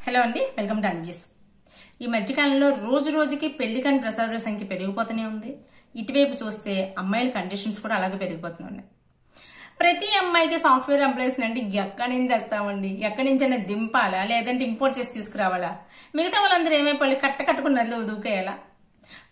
Hello అండి, welcome to అన్వ్యూస్. ఈ మధ్యకాలంలో రోజు రోజుకి పెళ్లి కాని ప్రసాదాల సంఖ్య పెరిగిపోతూనే ఉంది. ఇటువైపు చూస్తే అమ్మాయిల కండిషన్స్ కూడా అలాగే పెరిగిపోతున్నాయి. ప్రతి అమ్మాయికి సాఫ్ట్వేర్ ఎంప్లాయీస్ అంటే ఎక్కడి నుంచి తెస్తామండి, ఎక్కడి నుంచైనా దింపాలా లేదంటే ఇంపోర్ట్ చేసి తీసుకురావాలా? మిగతా వాళ్ళందరూ ఏమైపోవాలి, కట్టుకుని నదిలో దూకేయాలా?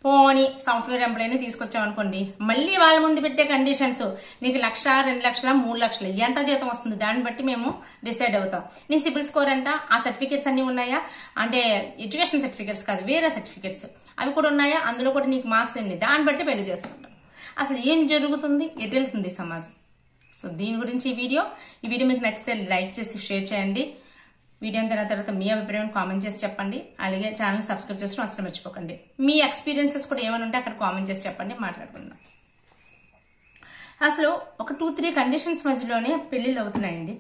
పోనీ సాఫ్ట్వేర్ ఎంప్లాయీని తీసుకొచ్చాం అనుకోండి, మళ్ళీ వాళ్ళ ముందు పెట్టే కండిషన్స్, నీకు 1,00,000, 2,00,000, 3,00,000 ఎంత జీతం వస్తుంది, దాన్ని బట్టి మేము డిసైడ్ అవుతాం. నీ సిబిల్ స్కోర్ ఎంత, ఆ సర్టిఫికేట్స్ అన్ని ఉన్నాయా అంటే ఎడ్యుకేషన్ సర్టిఫికేట్స్ కాదు, వేరే సర్టిఫికేట్స్ అవి కూడా ఉన్నాయా, అందులో కూడా నీకు మార్క్స్ ఎన్ని, దాన్ని బట్టి పెళ్లి చేసుకుంటాం. అసలు ఏం జరుగుతుంది, ఎటు వెళ్తుంది సమాజం? సో దీని గురించి ఈ వీడియో మీకు నచ్చితే లైక్ చేసి షేర్ చేయండి. వీడియో తర్వాత మీ అభిప్రాయం కామెంట్ చేసి చెప్పండి. అలాగే ఛానల్ సబ్స్క్రైబ్ చేసుకోవడం అసలు మర్చిపోకండి. మీ ఎక్స్పీరియన్సెస్ కూడా ఏమైనా ఉంటే అక్కడ కామెంట్ చేసి చెప్పండి, మాట్లాడుకుందాం. అసలు ఒక 2-3 కండిషన్స్ మధ్యలోనే పెళ్లిళ్ళు అవుతున్నాయండి.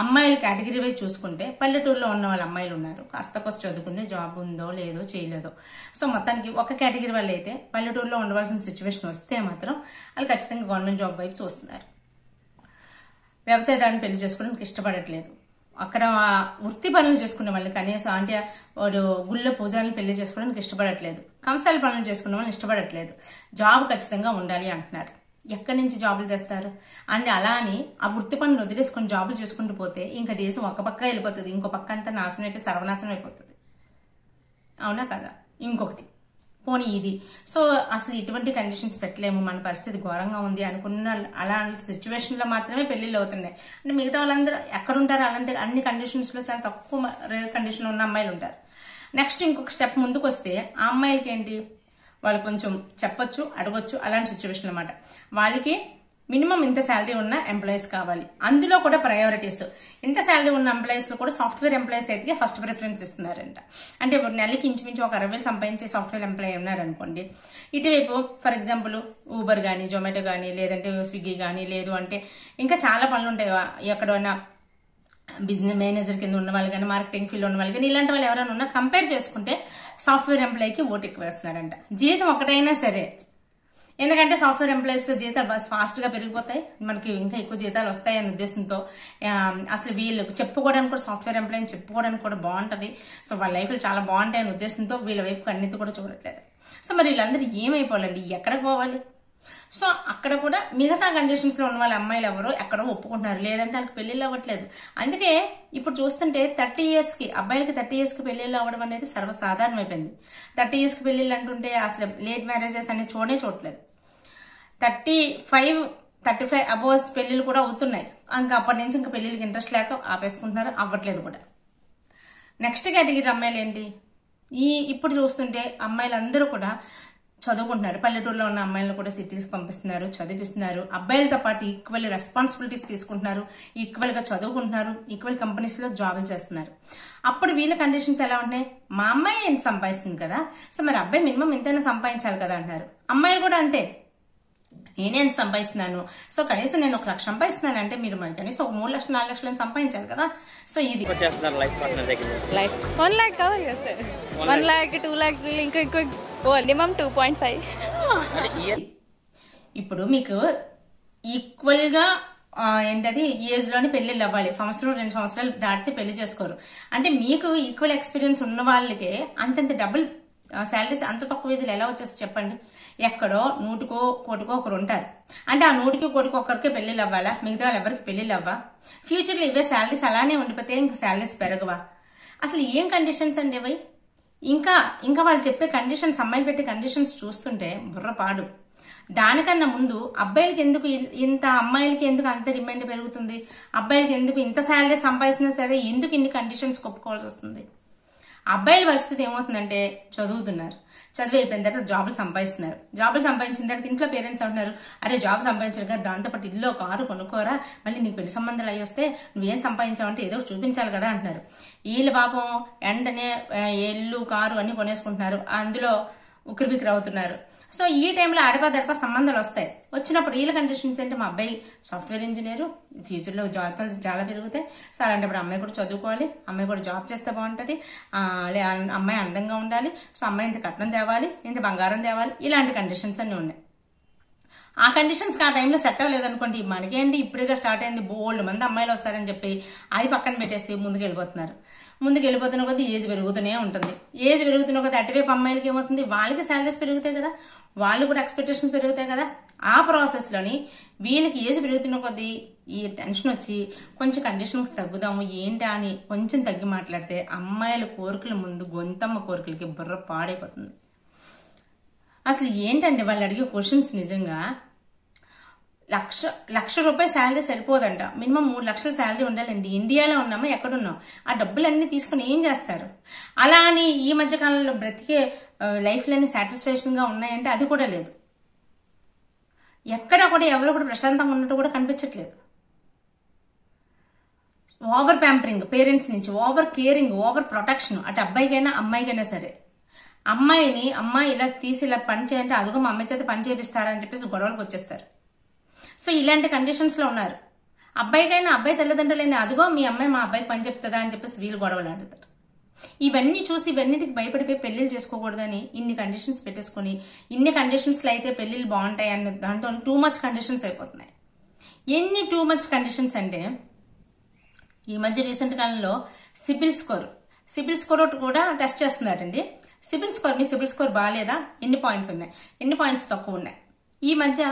అమ్మాయిల కేటగిరీ వైజ్ చూసుకుంటే పల్లెటూరులో ఉన్న వాళ్ళ అమ్మాయిలు ఉన్నారు, కాస్త కొస్త చదువుకుంటే జాబ్ ఉందో లేదో చేయలేదో. సో మొత్తానికి ఒక కేటగిరీ వాళ్ళు అయితే పల్లెటూరులో ఉండవలసిన సిచ్యువేషన్ వస్తే మాత్రం వాళ్ళు ఖచ్చితంగా గవర్నమెంట్ జాబ్ వైపు చూస్తున్నారు. వ్యవసాయదారుని పెళ్లి చేసుకోవడానికి ఇష్టపడట్లేదు. అక్కడ వృత్తి పనులు చేసుకునే వాళ్ళు కనీసం అంటే వాడు గుళ్ళ పూజారులు పెళ్లి చేసుకోవడానికి ఇష్టపడట్లేదు. కంసాల పనులు చేసుకునే వాళ్ళని ఇష్టపడట్లేదు. జాబ్ ఖచ్చితంగా ఉండాలి అంటున్నారు. ఎక్కడి నుంచి జాబులు తెస్తారు? అంటే అలా అని ఆ వృత్తి పనులు వదిలేసుకొని జాబులు చేసుకుంటూ పోతే ఇంకా దేశం ఒక పక్క వెళ్ళిపోతుంది, ఇంకో పక్క అంతా నాశనం అయిపోయి సర్వనాశనం అయిపోతుంది. అవునా కదా? ఇంకొకటి పోనీ ఇది. సో అసలు ఇటువంటి కండిషన్స్ పెట్టలేము, మన పరిస్థితి ఘోరంగా ఉంది అనుకున్న అలాంటి సిచ్యువేషన్ లో మాత్రమే పెళ్లిళ్ళు అవుతున్నాయి. అంటే మిగతా వాళ్ళందరూ ఎక్కడుంటారు? అలాంటి అన్ని కండిషన్స్ లో చాలా తక్కువ రేర్ కండిషన్ ఉన్న అమ్మాయిలు ఉంటారు. నెక్స్ట్ ఇంకొక స్టెప్ ముందుకు వస్తే ఆ అమ్మాయిలకి ఏంటి, వాళ్ళు కొంచెం చెప్పొచ్చు, అడగొచ్చు, అలాంటి సిచ్యువేషన్ అన్నమాట. వాళ్ళకి మినిమం ఇంత శాలరీ ఉన్న ఎంప్లాయీస్ కావాలి. అందులో కూడా ప్రయారిటీస్, ఇంత శాలరీ ఉన్న ఎంప్లాయీస్ లో కూడా సాఫ్ట్వేర్ ఎంప్లాయీస్ అయితే ఫస్ట్ ప్రిఫరెన్స్ ఇస్తున్నారంట. అంటే నెలకి ఇంచుమించు ఒక 60,000 సంపాదించే సాఫ్ట్వేర్ ఎంప్లాయీ ఉన్నారనుకోండి, ఇటువైపు ఫర్ ఎగ్జాంపుల్ ఊబర్ కానీ, జొమాటో కానీ, లేదంటే స్విగ్గీ కానీ, లేదు అంటే ఇంకా చాలా పనులు ఉంటాయి. ఎక్కడైనా బిజినెస్ మేనేజర్ కింద ఉన్న వాళ్ళు కానీ, మార్కెటింగ్ ఫీల్డ్ ఉన్న వాళ్ళు కానీ, ఇలాంటి వాళ్ళు ఎవరైనా ఉన్నా కంపేర్ చేసుకుంటే సాఫ్ట్వేర్ ఎంప్లాయీకి ఓటు ఎక్కువ వేస్తున్నారంట. జీతం ఒకటైనా సరే, ఎందుకంటే సాఫ్ట్వేర్ ఎంప్లాయీస్ తో జీతాలు ఫాస్ట్ గా పెరిగిపోతాయి, మనకి ఇంకా ఎక్కువ జీతాలు వస్తాయి అనే ఉద్దేశంతో అసలు వీళ్ళు చెప్పుకోవడానికి కూడా, సాఫ్ట్వేర్ ఎంప్లాయీ చెప్పుకోవడానికి కూడా బాగుంటది. సో వాళ్ళ లైఫ్ లో చాలా బాగుంటాయి అనే ఉద్దేశంతో వీళ్ళ వైపు అన్నిటి కూడా చూడట్లేదు. సో మరి వీళ్ళందరూ ఏమైపోవాలండి, ఎక్కడికి పోవాలి? సో అక్కడ కూడా మిగతా కండిషన్స్ లో ఉన్న వాళ్ళ అమ్మాయిలు ఎవరో ఎక్కడో ఒప్పుకుంటున్నారు, లేదంటే వాళ్ళకి పెళ్లిళ్ళు అవ్వట్లేదు. అందుకే ఇప్పుడు చూస్తుంటే 30 years కి అబ్బాయిలకి 30 years కి పెళ్లిళ్ళు అవ్వడం అనేది సర్వసాధారణం అయిపోయింది. 30 years కి పెళ్లిళ్ళు అంటుంటే అసలు లేట్ మ్యారేజెస్ అనేది చూడలేదు. 35 అబోవ్స్ పెళ్లిళ్ళు కూడా అవుతున్నాయి. ఇంకా అప్పటి నుంచి ఇంకా పెళ్లిళ్ళకి ఇంట్రెస్ట్ లేక ఆపేసుకుంటున్నారు, అవ్వట్లేదు కూడా. నెక్స్ట్ కేటగిరీ అమ్మాయిలు ఏంటి, ఇప్పుడు చూస్తుంటే అమ్మాయిలందరూ కూడా చదువుకుంటున్నారు. పల్లెటూరులో ఉన్న అమ్మాయిలను కూడా సిటీస్ పంపిస్తున్నారు, చదివిస్తున్నారు. అబ్బాయిలతో పాటు ఈక్వల్ రెస్పాన్సిబిలిటీస్ తీసుకుంటున్నారు, ఈక్వల్ గా చదువుకుంటున్నారు, ఈక్వల్ కంపెనీస్ లో జాబులు చేస్తున్నారు. అప్పుడు వీళ్ళ కండిషన్స్ ఎలా ఉన్నాయి, మా అమ్మాయి ఎంత సంపాదిస్తుంది కదా, సో మరి అబ్బాయి మినిమం ఎంతైనా సంపాదించాలి కదా అంటున్నారు. అమ్మాయిలు కూడా అంతే, నేనే ఎంత సంపాదిస్తున్నాను, సో కనీసం నేను 1,00,000 సంపాదిస్తున్నాను అంటే మీరు మరి కనీసం 3,00,000, 4,00,000 సంపాదించాలి కదా. సో ఇది లైఫ్ 1 lakh కావాలి కదా, 1 lakh 2 lakh 3 ఇంకో మినిమం 2.5. ఇప్పుడు మీకు ఈక్వల్ గా ఏంటది ఏజ్ లోనే పెళ్లిళ్ళు అవ్వాలి. 1-2 సంవత్సరాలు దాటితే పెళ్లి చేసుకోరు. అంటే మీకు ఈక్వల్ ఎక్స్పీరియన్స్ ఉన్న వాళ్ళకే అంతంత డబుల్ శాలరీస్ అంత తక్కువ ఏజ్లో ఎలా వచ్చేసి చెప్పండి? ఎక్కడో 100కో 1,00,000కో ఒకరు ఉంటారు. అంటే ఆ 100కి 1,00,000 ఒక్కరికే పెళ్లిళ్ళు అవ్వాలా, మిగతా వాళ్ళు ఎవరికి పెళ్లిళ్ళు అవ్వా? ఫ్యూచర్ లో ఇవే శాలరీస్ అలానే ఉండిపోతే ఇంకా శాలరీస్ పెరగవా? అసలు ఏం కండిషన్స్ అండి ఇవి? ఇంకా వాళ్ళు చెప్పే కండిషన్స్, అమ్మాయిలు పెట్టే కండిషన్స్ చూస్తుంటే బుర్రపాడు. దానికన్నా ముందు అబ్బాయిలకి ఎందుకు ఇంత, అమ్మాయిలకి ఎందుకు అంత డిమాండ్ పెరుగుతుంది, అబ్బాయిలకి ఎందుకు ఇంత శాలరీ సంపాదించినా సరే ఎందుకు ఇన్ని కండిషన్స్ ఒప్పుకోవాల్సి వస్తుంది? అబ్బాయిల పరిస్థితి ఏమవుతుందంటే చదువుతున్నారు, చదువు అయిపోయిన తర్వాత జాబులు సంపాదిస్తున్నారు, జాబులు సంపాదించిన తర్వాత ఇంట్లో పేరెంట్స్ అంటున్నారు, అరే జాబ్ సంపాదించారు కదా, దాంతోపాటు ఇల్లు కారు కొనుక్కోరా, మళ్ళీ నీకు పెళ్లి సంబంధాలు అయ్యి వస్తే నువ్వేం సంపాదించావంటే ఏదో చూపించాలి కదా అంటున్నారు. వీళ్ళు పాపం వెంటనే ఇల్లు కారు అన్ని కొనేసుకుంటున్నారు, అందులో ఉక్కిరిబిక్కిరి అవుతున్నారు. సో ఈ టైంలో అడపా సంబంధాలు వస్తాయి. వచ్చినప్పుడు వీళ్ళ కండిషన్స్ ఏంటి, మా అబ్బాయి సాఫ్ట్వేర్ ఇంజనీరు, ఫ్యూచర్ లో జాబ్లు చాలా పెరుగుతాయి, సో అలాంటప్పుడు అమ్మాయి కూడా చదువుకోవాలి, అమ్మాయి కూడా జాబ్ చేస్తే బాగుంటది, అమ్మాయి అందంగా ఉండాలి, సో అమ్మాయి ఇంత కట్నం తేవాలి, ఇంత బంగారం తేవాలి, ఇలాంటి కండిషన్స్ అన్ని ఉన్నాయి. ఆ కండిషన్స్ ఆ టైంలో సెట్ అవ్వలేదనుకోండి, మనకేంటి ఇప్పుడుగా స్టార్ట్ అయింది, బోల్డ్ మంది అమ్మాయిలు వస్తారని చెప్పి అది పక్కన పెట్టేసి ముందుకు వెళ్ళిపోతున్నారు. ముందుకు వెళ్ళిపోతున్న కొద్దీ ఏజ్ పెరుగుతూనే ఉంటుంది. ఏజ్ పెరుగుతున్న కొద్దీ అటువైపు అమ్మాయిలకి ఏమవుతుంది, వాళ్ళకి శాలరీస్ పెరుగుతాయి కదా, వాళ్ళు కూడా ఎక్స్పెక్టేషన్స్ పెరుగుతాయి కదా. ఆ ప్రాసెస్లోని వీళ్ళకి ఏజ్ పెరుగుతున్న కొద్దీ ఈ టెన్షన్ వచ్చి కొంచెం కండిషన్స్ తగ్గుదాము ఏంటా అని కొంచెం తగ్గి మాట్లాడితే అమ్మాయిల కోరికల ముందు గొంతమ్మ కోరికలకి బుర్ర పాడైపోతుంది. అసలు ఏంటంటే వాళ్ళు అడిగే క్వశ్చన్స్ నిజంగా లక్ష రూపాయల శాలరీ సరిపోదంట, మినిమం 3 లక్షల శాలరీ ఉండాలండి. ఇండియాలో ఉన్నామా ఎక్కడున్నాం, ఆ డబ్బులన్నీ తీసుకుని ఏం చేస్తారు? అలా అని ఈ మధ్య కాలంలో బ్రతికే లైఫ్లన్నీ సాటిస్ఫాక్షన్ గా ఉన్నాయంటే అది కూడా లేదు. ఎక్కడ కూడా ఎవరు కూడా ప్రశాంతంగా ఉన్నట్టు కూడా కనిపించట్లేదు. ఓవర్ ప్యాంపరింగ్ పేరెంట్స్ నుంచి, ఓవర్ కేరింగ్, ఓవర్ ప్రొటెక్షన్, అటు అబ్బాయికైనా అమ్మాయికైనా సరే. అమ్మాయి ఇలా తీసి ఇలా పని చేయంటే అదిగో మా అమ్మాయి చేత పని చేపిస్తారా అని చెప్పేసి గొడవలకు వచ్చేస్తారు. సో ఇలాంటి కండిషన్స్ లో ఉన్నారు. అబ్బాయికైనా అబ్బాయి తల్లిదండ్రులైనా అదిగో మీ అమ్మాయి మా అబ్బాయికి పని చెప్తుందా అని చెప్పేసి వీళ్ళు గొడవలు ఆడుతారు. ఇవన్నీ చూసి ఇవన్నిటికి భయపడిపోయి పెళ్లిళ్ళు చేసుకోకూడదని ఇన్ని కండిషన్స్ పెట్టేసుకుని, ఇన్ని కండిషన్స్ లో అయితే పెళ్లిళ్ళు బాగుంటాయి అన్న దాంట్లో టూ మచ్ కండిషన్స్ అయిపోతున్నాయి. ఎన్ని టూ మచ్ కండిషన్స్ అంటే ఈ మధ్య రీసెంట్ కాలంలో సిబిల్ స్కోర్ కూడా టెస్ట్ చేస్తున్నారండి. మీ సిబిల్ స్కోర్ బాగాలేదా, ఎన్ని పాయింట్స్ ఉన్నాయి, ఎన్ని పాయింట్స్ తక్కువ ఉన్నాయి. ఈ మధ్య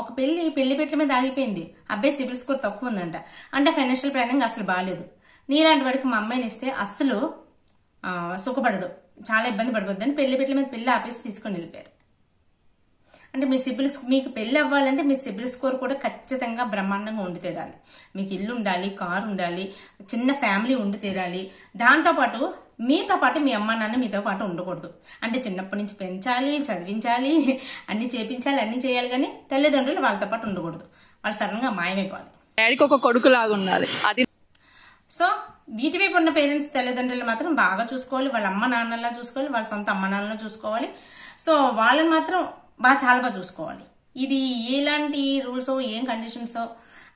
ఒక పెళ్లి పెట్టల మీద ఆగిపోయింది, అబ్బాయి సిబిల్ స్కోర్ తక్కువ ఉందంట, అంటే ఫైనాన్షియల్ ప్లానింగ్ అసలు బాగాలేదు. నీలాంటి వాడికి మా అమ్మాయిని ఇస్తే అస్సలు సుఖపడదు, చాలా ఇబ్బంది పడిపోద్దని పెళ్లి పెట్టల మీద పెళ్లి ఆపేసి తీసుకొని వెళ్ళిపోయారు. అంటే మీకు పెళ్లి అవ్వాలంటే మీ సిబిల్ స్కోర్ కూడా ఖచ్చితంగా బ్రహ్మాండంగా ఉండి తీరాలి. మీకు ఇల్లు ఉండాలి, కారు ఉండాలి, చిన్న ఫ్యామిలీ ఉండి తీరాలి. దాంతోపాటు మీతో పాటు మీ అమ్మ నాన్న మీతో పాటు ఉండకూడదు. అంటే చిన్నప్పటి నుంచి పెంచాలి, చదివించాలి, అన్ని చేపించాలి, అన్ని చేయాలి, కానీ తల్లిదండ్రులు వాళ్ళతో పాటు ఉండకూడదు. వాళ్ళు సడన్ గా మాయమైపోవాలి. డాడీకి ఒక కొడుకు లాగా ఉండాలి అది. సో వీటి వైపు ఉన్న పేరెంట్స్ తల్లిదండ్రులు మాత్రం బాగా చూసుకోవాలి, వాళ్ళ అమ్మ నాన్నలా చూసుకోవాలి, వాళ్ళ సొంత అమ్మ నాన్నలా చూసుకోవాలి. సో వాళ్ళని మాత్రం చాలా బాగా చూసుకోవాలి. ఇది ఎలాంటి రూల్స్ ఏం కండిషన్స్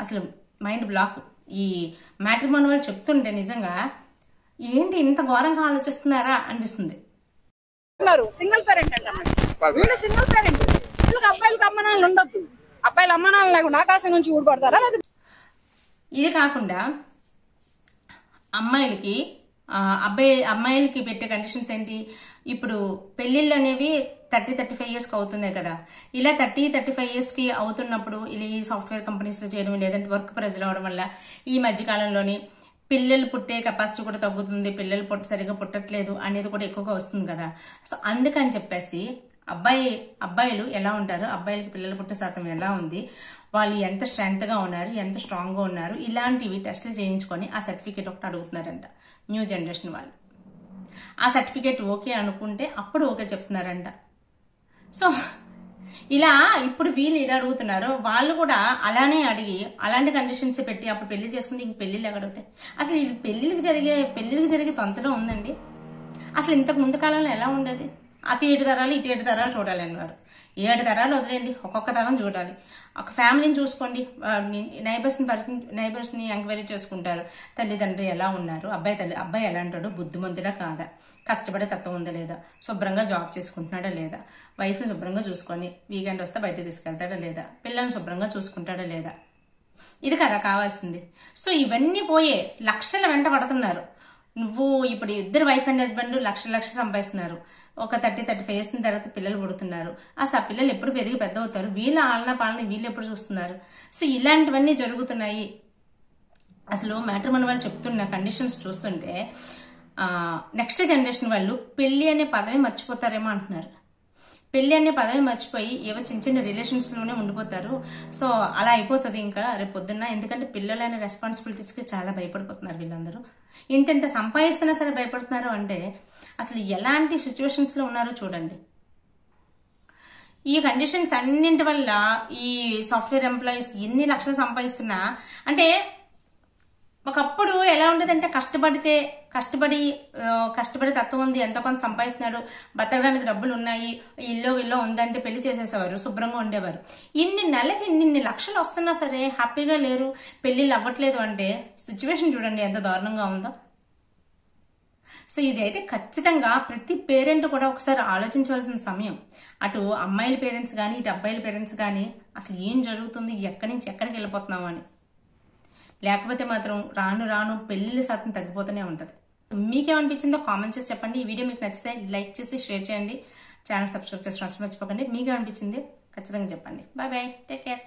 అసలు మైండ్ బ్లాక్. ఈ మ్యాట్రిమోనీ వాళ్ళు చెప్తుంటే నిజంగా ఏంటి ఇంత ఘోరంగా ఆలోచిస్తున్నారా అనిపిస్తుంది. సింగిల్ పేరెంట్ అంట, వీళ్ళు సింగిల్ పేరెంట్, వీళ్ళకి అబ్బాయిలకి అమ్మనాలు ఉండొద్దు, అబ్బాయిల అమ్మనాలు లేకుండా ఆకాశం నుంచి ఊడిపడతారా? ఇది కాకుండా అమ్మాయిలకి పెట్టే కండిషన్స్ ఏంటి, ఇప్పుడు పెళ్లిళ్ళు అనేవి 30-35 ఇయర్స్కి అవుతున్నాయి కదా. ఇలా 30-35 ఇయర్స్కి అవుతున్నప్పుడు ఇలా ఈ సాఫ్ట్వేర్ కంపెనీస్లో చేయడం, లేదంటే వర్క్ ప్రెజర్ అవడం వల్ల ఈ మధ్యకాలంలోని పిల్లలు పుట్టే కెపాసిటీ కూడా తగ్గుతుంది, పిల్లలు సరిగ్గా పుట్టట్లేదు అనేది కూడా ఎక్కువగా వస్తుంది కదా. సో అందుకని చెప్పేసి అబ్బాయిలు ఎలా ఉంటారు, అబ్బాయిలకి పిల్లలు పుట్టే శాతం ఎలా ఉంది, వాళ్ళు ఎంత స్ట్రెంగ్త్ గా ఉన్నారు, ఎంత స్ట్రాంగ్ గా ఉన్నారు, ఇలాంటివి టెస్టులు చేయించుకొని ఆ సర్టిఫికేట్ ఒకటి అడుగుతున్నారంట న్యూ జనరేషన్ వాళ్ళు. ఆ సర్టిఫికేట్ ఓకే అనుకుంటే అప్పుడు ఓకే చెప్తున్నారంట. సో ఇలా ఇప్పుడు వీళ్ళు ఇలా అడుగుతున్నారు, వాళ్ళు కూడా అలానే అడిగి అలాంటి కండిషన్స్ పెట్టి అప్పుడు పెళ్లి చేసుకుంటే ఇంక పెళ్లిళ్ళు ఎక్కడవుతాయి? అసలు ఈ పెళ్లిళ్ళకి జరిగే తొందరగా ఉందండి. అసలు ఇంతకు ముందు కాలంలో ఎలా ఉండేది? అటు 7 తరాలు ఇటు 7 తరాలు చూడాలి అన్నారు. 7 తరాలు వదిలేండి, ఒక్కొక్క తరం చూడాలి. ఒక ఫ్యామిలీని చూసుకోండి, నైబర్స్ ని ఎంక్వైరీ చేసుకుంటారు. తల్లిదండ్రులు ఎలా ఉన్నారు, అబ్బాయి ఎలా అంటాడు, బుద్ధిమంతుడా కాదా, కష్టపడే తత్వం ఉందా లేదా, శుభ్రంగా జాబ్ చేసుకుంటున్నాడా లేదా, వైఫ్ని శుభ్రంగా చూసుకొని వీకెండ్ వస్తే బయట తీసుకెళ్తాడా లేదా, పిల్లల్ని శుభ్రంగా చూసుకుంటాడా లేదా, ఇది కదా కావాల్సింది. సో ఇవన్నీ పోయే లక్షల వెంట పడుతున్నారు. నువ్వు ఇప్పుడు ఇద్దరు వైఫ్ అండ్ హస్బెండ్ లక్షలు సంపాదిస్తున్నారు, ఒక 30-35 ఇయర్స్ తర్వాత పిల్లలు పుడుతున్నారు. అసలు ఆ పిల్లలు ఎప్పుడు పెరిగి పెద్ద అవుతారు, వీళ్ళ ఆలన పాలన వీళ్ళు ఎప్పుడు చూస్తున్నారు? సో ఇలాంటివన్నీ జరుగుతున్నాయి. అసలు మ్యాట్రిమోనీ వాళ్ళు చెప్తున్న కండిషన్స్ చూస్తుంటే నెక్స్ట్ జనరేషన్ వాళ్ళు పెళ్లి అనే పదవి మర్చిపోతారేమో అంటున్నారు. పెళ్లి అనే పదవి మర్చిపోయి ఏవో చిన్న రిలేషన్స్ లోనే ఉండిపోతారు. సో అలా అయిపోతుంది ఇంకా రేపు పొద్దున్న. ఎందుకంటే పిల్లలైన రెస్పాన్సిబిలిటీస్ కి చాలా భయపడిపోతున్నారు వీళ్ళందరూ. ఇంత సంపాదిస్తున్నా సరే భయపడుతున్నారు అంటే అసలు ఎలాంటి సిచ్యువేషన్స్ లో ఉన్నారో చూడండి. ఈ కండిషన్స్ అన్నింటి వల్ల ఈ సాఫ్ట్వేర్ ఎంప్లాయీస్ ఎన్ని లక్షలు సంపాదిస్తున్నా, అంటే ఒకప్పుడు ఎలా ఉండేదంటే కష్టపడి తత్వం ఉంది, ఎంతో కొంత సంపాదిస్తున్నాడు, బతకడానికి డబ్బులు ఉన్నాయి, ఇల్లో ఉందంటే పెళ్లి చేసేసేవారు, శుభ్రంగా ఉండేవారు. ఇన్ని లక్షలు వస్తున్నా సరే హ్యాపీగా లేరు, పెళ్లిళ్ళు అవ్వట్లేదు అంటే సిచ్యువేషన్ చూడండి ఎంత దారుణంగా ఉందో. సో ఇది అయితే ఖచ్చితంగా ప్రతి పేరెంట్ కూడా ఒకసారి ఆలోచించవలసిన సమయం. అటు అమ్మాయిల పేరెంట్స్ కానీ ఇటు అబ్బాయిల పేరెంట్స్ కానీ అసలు ఏం జరుగుతుంది, ఎక్కడి నుంచి ఎక్కడికి వెళ్ళిపోతున్నాము అని. లేకపోతే మాత్రం రాను పెళ్లిళ్ళ శాతం తగ్గిపోతూనే ఉంటది. మీకేమనిపించిందో కామెంట్ చేసి చెప్పండి. ఈ వీడియో మీకు నచ్చితే లైక్ చేసి షేర్ చేయండి. ఛానల్ సబ్స్క్రైబ్ చేసి మర్చిపోకండి. మీకేమనిపించింది ఖచ్చితంగా చెప్పండి. Bye bye, take care.